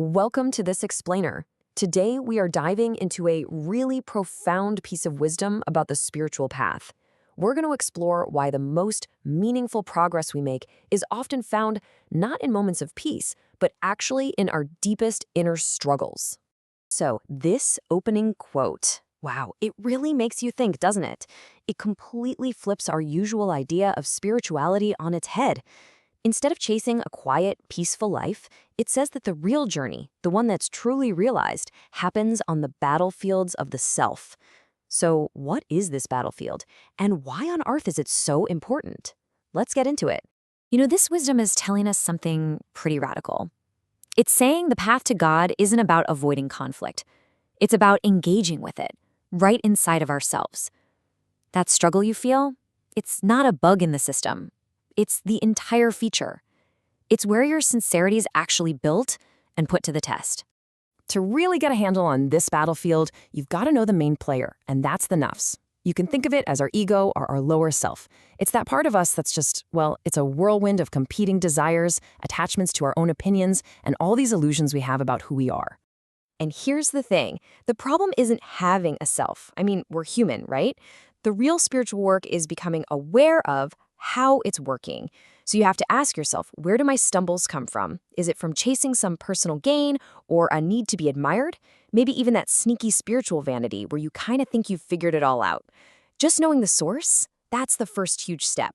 Welcome to this explainer. Today we are diving into a really profound piece of wisdom about the spiritual path. We're going to explore why the most meaningful progress we make is often found not in moments of peace, but actually in our deepest inner struggles. So, this opening quote, wow, it really makes you think, doesn't it? It completely flips our usual idea of spirituality on its head. Instead of chasing a quiet, peaceful life, it says that the real journey, the one that's truly realized, happens on the battlefields of the self. So, what is this battlefield, and why on earth is it so important? Let's get into it. This wisdom is telling us something pretty radical. It's saying the path to God isn't about avoiding conflict. It's about engaging with it, right inside of ourselves. That struggle you feel, it's not a bug in the system. It's the entire feature. It's where your sincerity is actually built and put to the test. To really get a handle on this battlefield, you've got to know the main player, and that's the nafs. You can think of it as our ego or our lower self. It's that part of us that's just, well, it's a whirlwind of competing desires, attachments to our own opinions, and all these illusions we have about who we are. And here's the thing. The problem isn't having a self. We're human, right? The real spiritual work is becoming aware of how it's working. So you have to ask yourself, where do my stumbles come from? Is it from chasing some personal gain or a need to be admired? Maybe even that sneaky spiritual vanity where you kind of think you've figured it all out. Just knowing the source, that's the first huge step.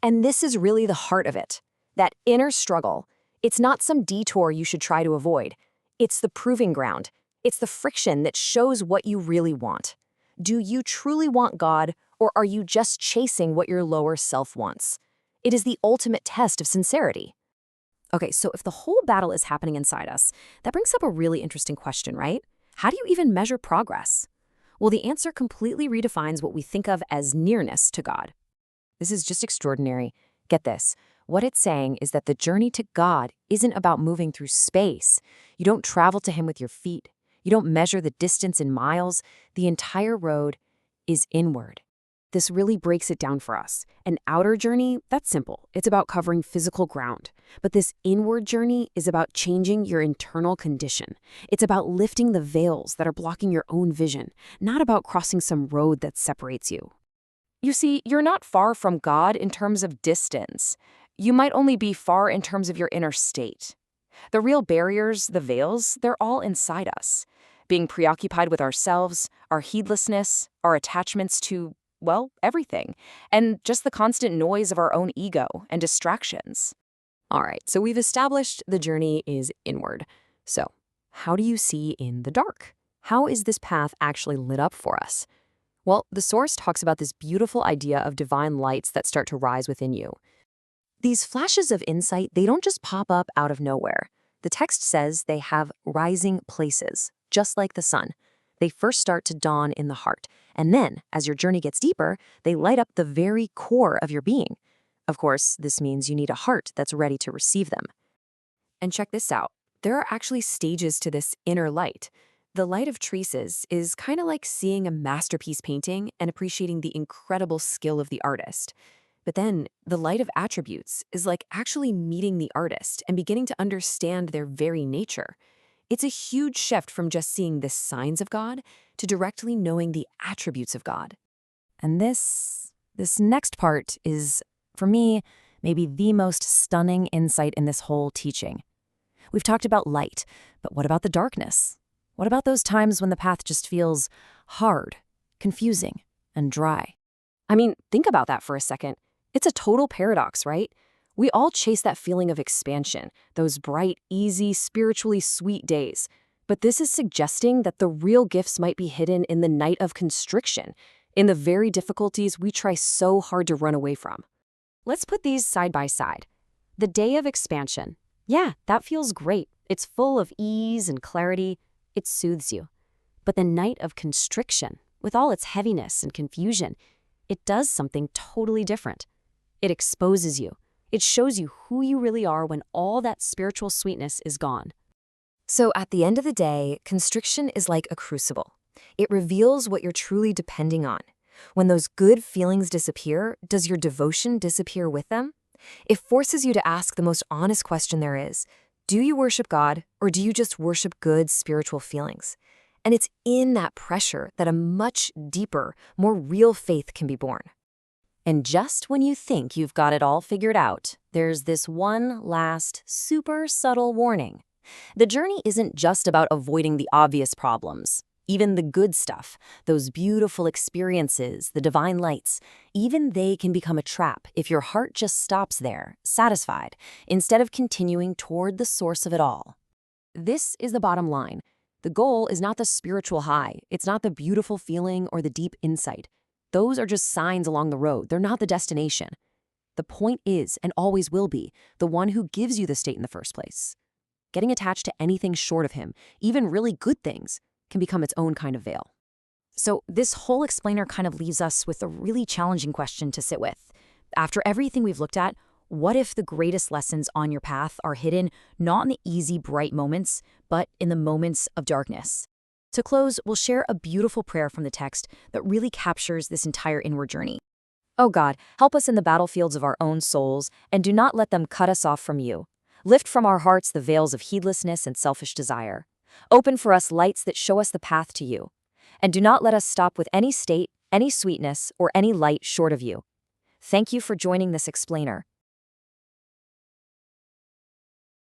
And this is really the heart of it. That inner struggle, it's not some detour you should try to avoid. It's the proving ground. It's the friction that shows what you really want. Do you truly want God, or are you just chasing what your lower self wants? It is the ultimate test of sincerity. Okay, so if the whole battle is happening inside us, that brings up a really interesting question, right? How do you even measure progress? Well, the answer completely redefines what we think of as nearness to God. This is just extraordinary. Get this. What it's saying is that the journey to God isn't about moving through space. You don't travel to Him with your feet. You don't measure the distance in miles. The entire road is inward. This really breaks it down for us. An outer journey, that's simple. It's about covering physical ground. But this inward journey is about changing your internal condition. It's about lifting the veils that are blocking your own vision, not about crossing some road that separates you. You see, you're not far from God in terms of distance. You might only be far in terms of your inner state. The real barriers, the veils, they're all inside us. Being preoccupied with ourselves, our heedlessness, our attachments to, well, everything, and just the constant noise of our own ego and distractions. All right, so we've established the journey is inward. So, how do you see in the dark? How is this path actually lit up for us? Well, the Source talks about this beautiful idea of divine lights that start to rise within you. These flashes of insight, they don't just pop up out of nowhere. The text says they have rising places, just like the sun. They first start to dawn in the heart, and then, as your journey gets deeper, they light up the very core of your being. Of course, this means you need a heart that's ready to receive them. And check this out. There are actually stages to this inner light. The light of traces is kind of like seeing a masterpiece painting and appreciating the incredible skill of the artist. But then, the light of attributes is like actually meeting the artist and beginning to understand their very nature. It's a huge shift from just seeing the signs of God to directly knowing the attributes of God. And this next part is, for me, maybe the most stunning insight in this whole teaching. We've talked about light, but what about the darkness? What about those times when the path just feels hard, confusing, and dry? Think about that for a second. It's a total paradox, right? We all chase that feeling of expansion, those bright, easy, spiritually sweet days. But this is suggesting that the real gifts might be hidden in the night of constriction, in the very difficulties we try so hard to run away from. Let's put these side by side. The day of expansion. Yeah, that feels great. It's full of ease and clarity. It soothes you. But the night of constriction, with all its heaviness and confusion, it does something totally different. It exposes you. It shows you who you really are when all that spiritual sweetness is gone. So at the end of the day, constriction is like a crucible. It reveals what you're truly depending on. When those good feelings disappear, does your devotion disappear with them? It forces you to ask the most honest question there is. Do you worship God, or do you just worship good spiritual feelings? And it's in that pressure that a much deeper, more real faith can be born. And just when you think you've got it all figured out, there's this one last, super subtle warning. The journey isn't just about avoiding the obvious problems. Even the good stuff, those beautiful experiences, the divine lights, even they can become a trap if your heart just stops there, satisfied, instead of continuing toward the source of it all. This is the bottom line. The goal is not the spiritual high. It's not the beautiful feeling or the deep insight. Those are just signs along the road. They're not the destination. The point is, and always will be, the one who gives you the state in the first place. Getting attached to anything short of him, even really good things, can become its own kind of veil. So this whole explainer kind of leaves us with a really challenging question to sit with. After everything we've looked at, what if the greatest lessons on your path are hidden not in the easy, bright moments, but in the moments of darkness? To close, we'll share a beautiful prayer from the text that really captures this entire inward journey. Oh God, help us in the battlefields of our own souls, and do not let them cut us off from you. Lift from our hearts the veils of heedlessness and selfish desire. Open for us lights that show us the path to you. And do not let us stop with any state, any sweetness, or any light short of you. Thank you for joining this explainer.